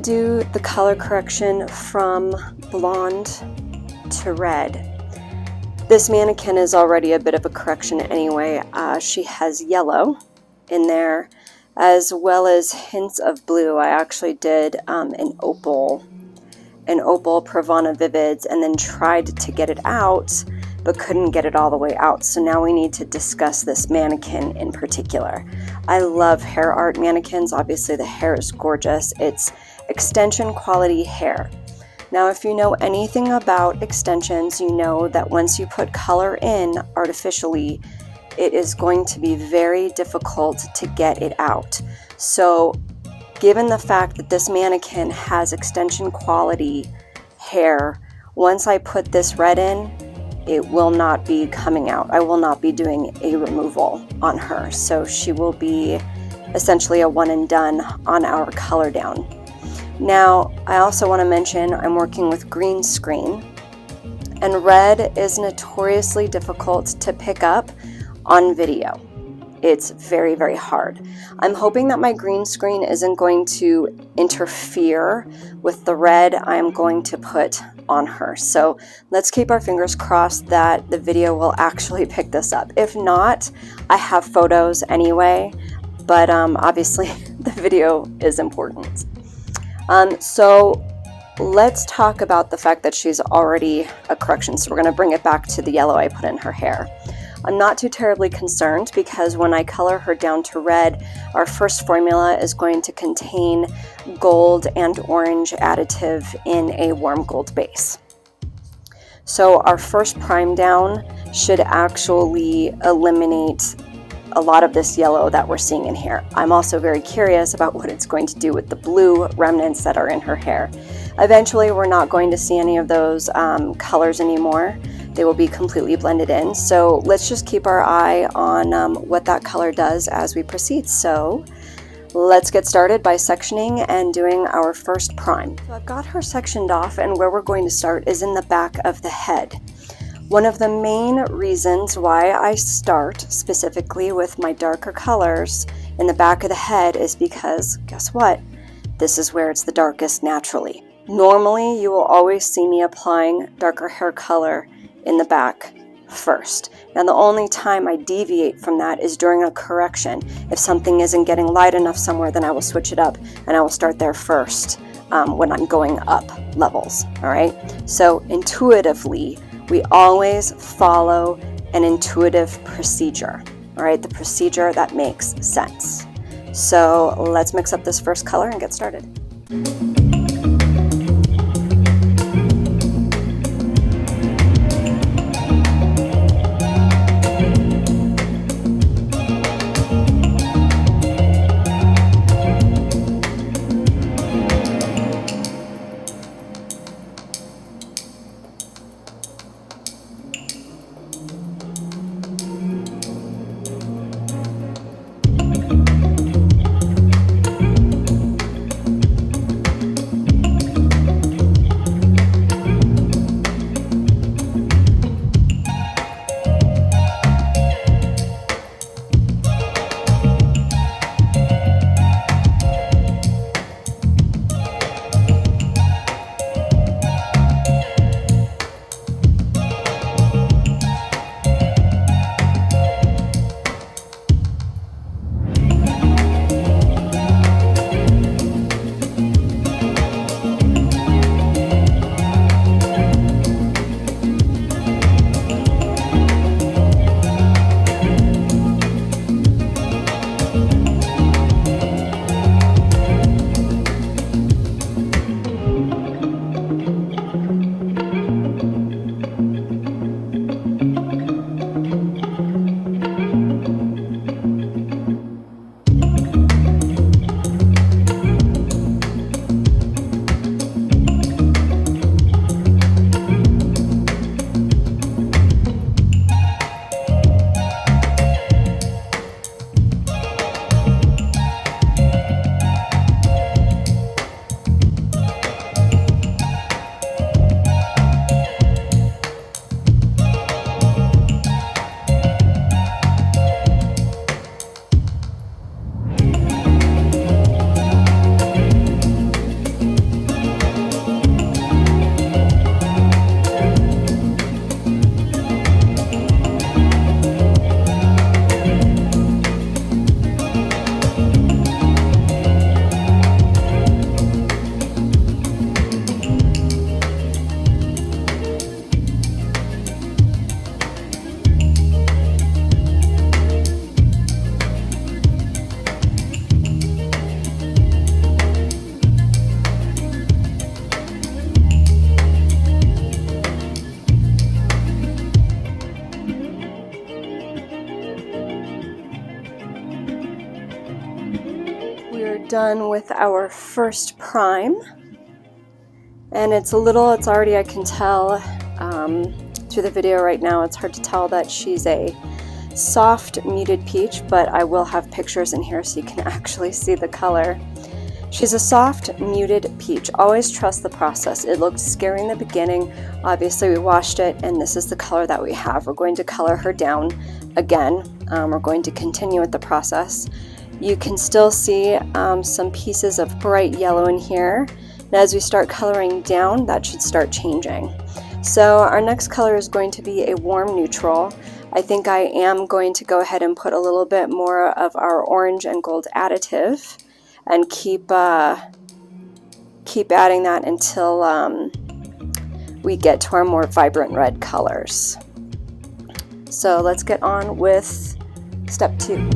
to do the color correction from blonde to red. This mannequin is already a bit of a correction anyway. She has yellow in there as well as hints of blue. I actually did an opal Pravana Vivids and then tried to get it out but couldn't get it all the way out. So now we need to discuss this mannequin in particular. I love hair art mannequins. Obviously the hair is gorgeous. It's extension quality hair. Now if you know anything about extensions, you know that once you put color in artificially, it is going to be very difficult to get it out. So given the fact that this mannequin has extension quality hair, once I put this red in, it will not be coming out. I will not be doing a removal on her. So she will be essentially a one and done on our color down. Now, I also want to mention I'm working with green screen, and red is notoriously difficult to pick up on video. It's very, very hard. I'm hoping that my green screen isn't going to interfere with the red I'm going to put on her. So let's keep our fingers crossed that the video will actually pick this up. If not, I have photos anyway, but obviously the video is important. So let's talk about the fact that she's already a correction. So we're going to bring it back to the yellow I put in her hair. I'm not too terribly concerned because when I color her down to red, our first formula is going to contain gold and orange additive in a warm gold base. So our first prime down should actually eliminate a lot of this yellow that we're seeing in here. I'm also very curious about what it's going to do with the blue remnants that are in her hair. Eventually, we're not going to see any of those colors anymore. They will be completely blended in. So let's just keep our eye on what that color does as we proceed. So let's get started by sectioning and doing our first prime. So I've got her sectioned off, and where we're going to start is in the back of the head. One of the main reasons why I start specifically with my darker colors in the back of the head is because, guess what? This is where it's the darkest naturally. Normally, you will always see me applying darker hair color in the back first. Now, the only time I deviate from that is during a correction. If something isn't getting light enough somewhere, then I will switch it up and I will start there first when I'm going up levels, all right? So intuitively, we always follow an intuitive procedure, all right? The procedure that makes sense. So let's mix up this first color and get started. done with our first prime, and it's already, I can tell through the video right now, it's hard to tell that she's a soft muted peach, but I will have pictures in here so you can actually see the color. She's a soft muted peach. Always trust the process. It looked scary in the beginning. Obviously we washed it, and this is the color that we have. We're going to color her down again. We're going to continue with the process. You can still see some pieces of bright yellow in here, and as we start coloring down, that should start changing. So our next color is going to be a warm neutral. I think I am going to go ahead and put a little bit more of our orange and gold additive and keep adding that until we get to our more vibrant red colors. So let's get on with step 2.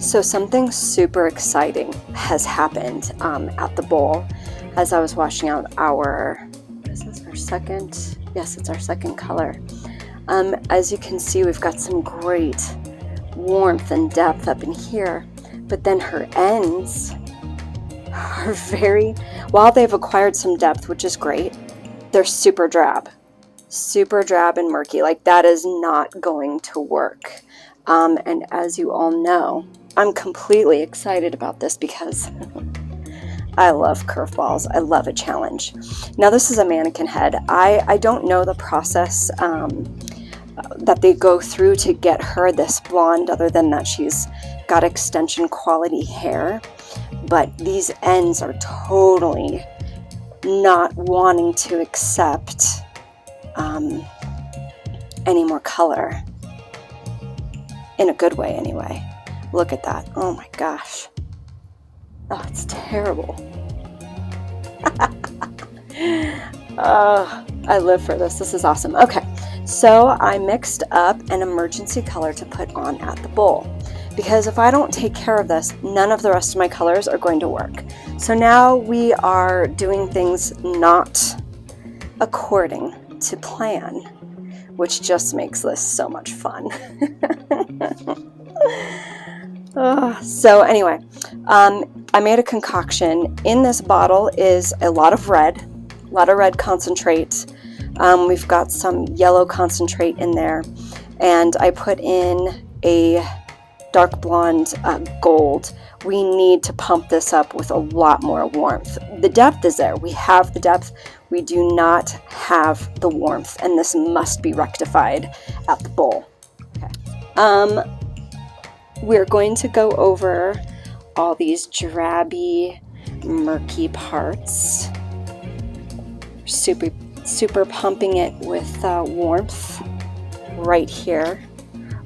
So something super exciting has happened at the bowl as I was washing out our, what is this, our second? Yes, it's our second color. As you can see, we've got some great warmth and depth up in here, but then her ends are while they've acquired some depth, which is great, they're super drab and murky. Like, that is not going to work. And as you all know, I'm completely excited about this because I love curveballs. I love a challenge. Now, this is a mannequin head. I don't know the process that they go through to get her this blonde, other than that she's got extension quality hair. But these ends are totally not wanting to accept any more color. In a good way, anyway. Look at that. Oh my gosh. Oh, it's terrible. I live for this. This is awesome. Okay, so I mixed up an emergency color to put on at the bowl, because if I don't take care of this, none of the rest of my colors are going to work. So now we are doing things not according to plan, which just makes this so much fun. So anyway, I made a concoction. In this bottle is a lot of red, A lot of red concentrate. We've got some yellow concentrate in there, and I put in a dark blonde gold. We need to pump this up with a lot more warmth. The depth is there. We have the depth. We do not have the warmth, and this must be rectified at the bowl. Okay. We're going to go over all these drabby, murky parts. Super pumping it with warmth right here.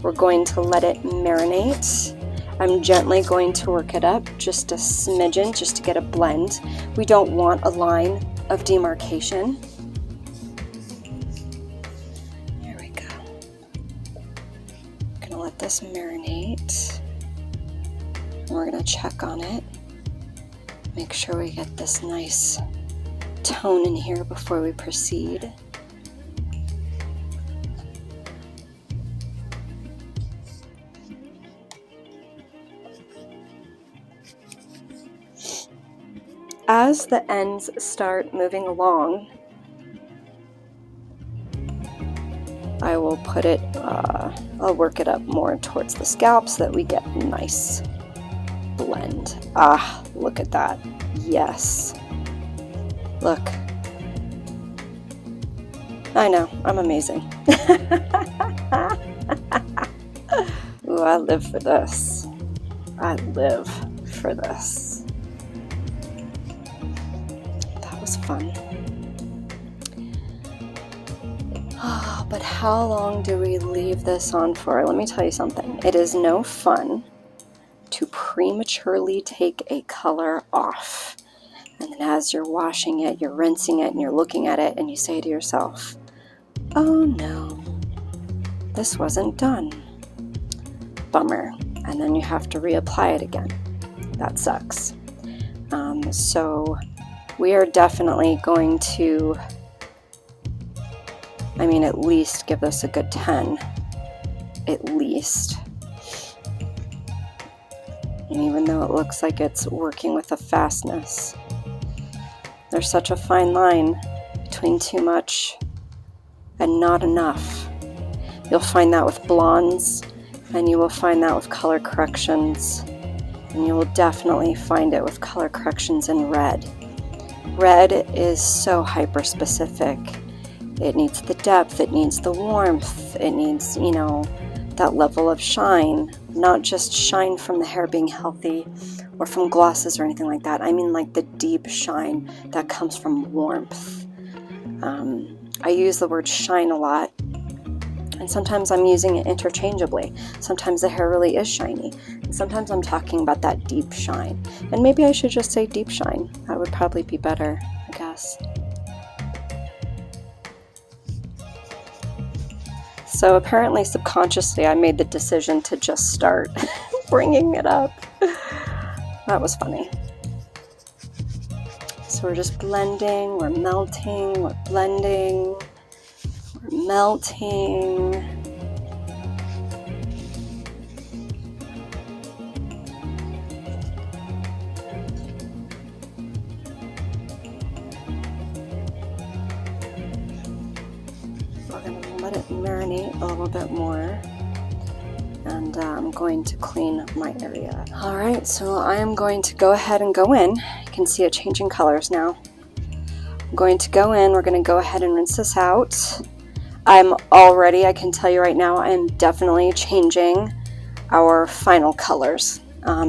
We're going to let it marinate. I'm gently going to work it up just a smidgen, just to get a blend. We don't want a line of demarcation. There we go. I'm gonna let this marinate. And we're gonna check on it. Make sure we get this nice tone in here before we proceed. As the ends start moving along, I will put it, I'll work it up more towards the scalp so that we get a nice blend. Ah, look at that. Yes. Look. I know, I'm amazing. Ooh, I live for this. I live for this. Fun. Oh, but how long do we leave this on for? Let me tell you something. It is no fun to prematurely take a color off. And then as you're washing it, you're rinsing it, and you're looking at it, and you say to yourself, oh no, this wasn't done. Bummer. And then you have to reapply it again. That sucks. So we are definitely going to, at least give this a good 10. At least. And even though it looks like it's working with a fastness, there's such a fine line between too much and not enough. You'll find that with blondes, and you will find that with color corrections, and you will definitely find it with color corrections in red. Red is so hyper specific. It needs the depth, it needs the warmth, it needs, that level of shine. Not just shine from the hair being healthy or from glosses or anything like that. I mean like the deep shine that comes from warmth. I use the word shine a lot, and sometimes I'm using it interchangeably. Sometimes the hair really is shiny, and sometimes I'm talking about that deep shine. And maybe I should just say deep shine. That would probably be better, I guess. So apparently subconsciously I made the decision to just start bringing it up. That was funny. So we're just blending, we're melting, we're blending, we're melting. We're going to let it marinate a little bit more. And I'm going to clean my area. Alright, so I am going to go ahead and go in. You can see it changing colors now. I'm going to go in, we're going to go ahead and rinse this out. I can tell you right now, I'm definitely changing our final colors.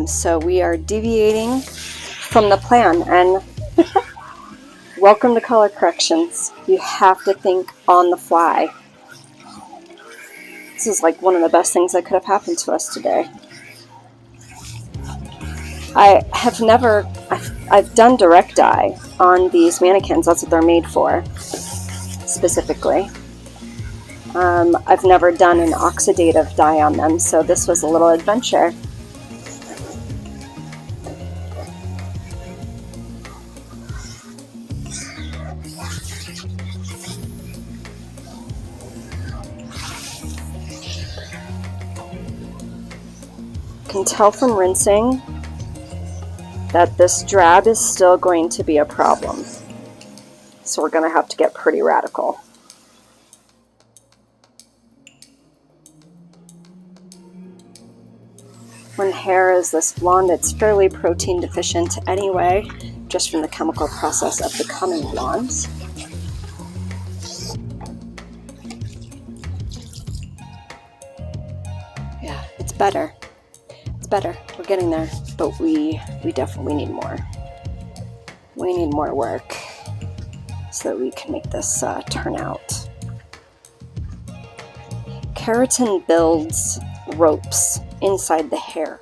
So we are deviating from the plan, and welcome to color corrections. You have to think on the fly. This is like one of the best things that could have happened to us today. I've done direct dye on these mannequins. That's what they're made for, specifically. I've never done an oxidative dye on them, so this was a little adventure. Can tell from rinsing that this drab is still going to be a problem. so we're going to have to get pretty radical. When hair is this blonde, it's fairly protein deficient anyway, just from the chemical process of becoming blonde. Yeah, it's better. It's better. We're getting there, but we definitely need more. We need more work so that we can make this turn out. Keratin builds ropes inside the hair.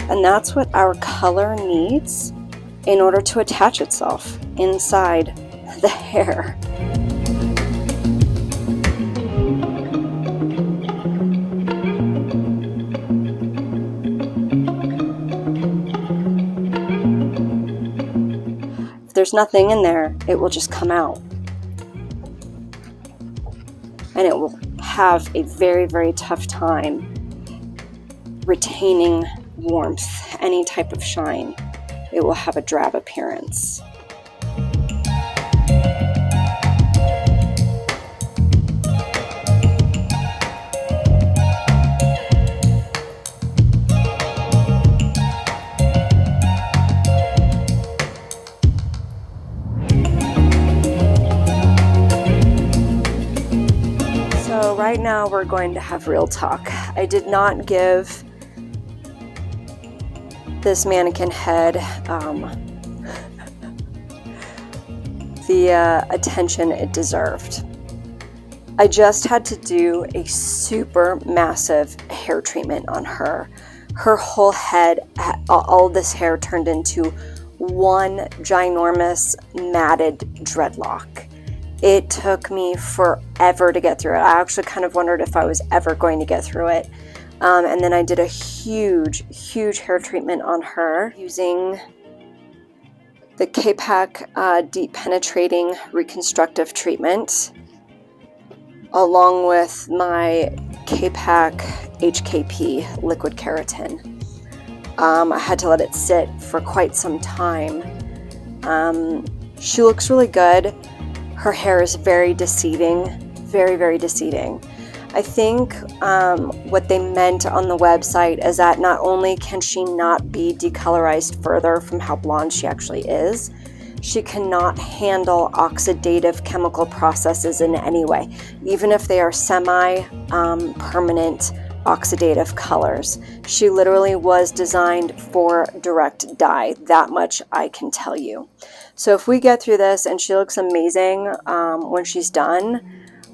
And that's what our color needs in order to attach itself inside the hair. If there's nothing in there, it will just come out. And it will have a very, very tough time retaining warmth, any type of shine. It will have a drab appearance. So right now we're going to have real talk. I did not give this mannequin head the attention it deserved. I just had to do a super massive hair treatment on her. Her whole head, all this hair turned into one ginormous matted dreadlock. It took me forever to get through it. I actually kind of wondered if I was ever going to get through it. And then I did a huge hair treatment on her using the K-PAK Deep Penetrating Reconstructive Treatment, along with my K-PAK HKP Liquid Keratin. I had to let it sit for quite some time. She looks really good. Her hair is very deceiving, very deceiving. I think what they meant on the website is that not only can she not be decolorized further from how blonde she actually is, she cannot handle oxidative chemical processes in any way, even if they are semi-permanent oxidative colors. She literally was designed for direct dye, that much I can tell you. So if we get through this and she looks amazing when she's done,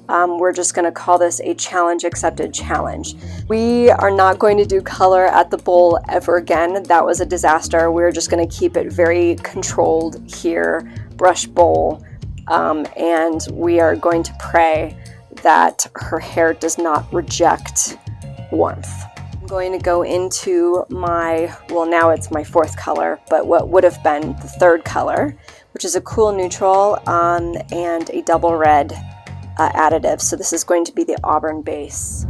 we're just going to call this a challenge accepted challenge. We are not going to do color at the bowl ever again. That was a disaster. We're just going to keep it very controlled here, brush bowl, and we are going to pray that her hair does not reject warmth. I'm going to go into my, well, now it's my fourth color, but what would have been the third color, which is a cool neutral and a double red additive. So this is going to be the Auburn base.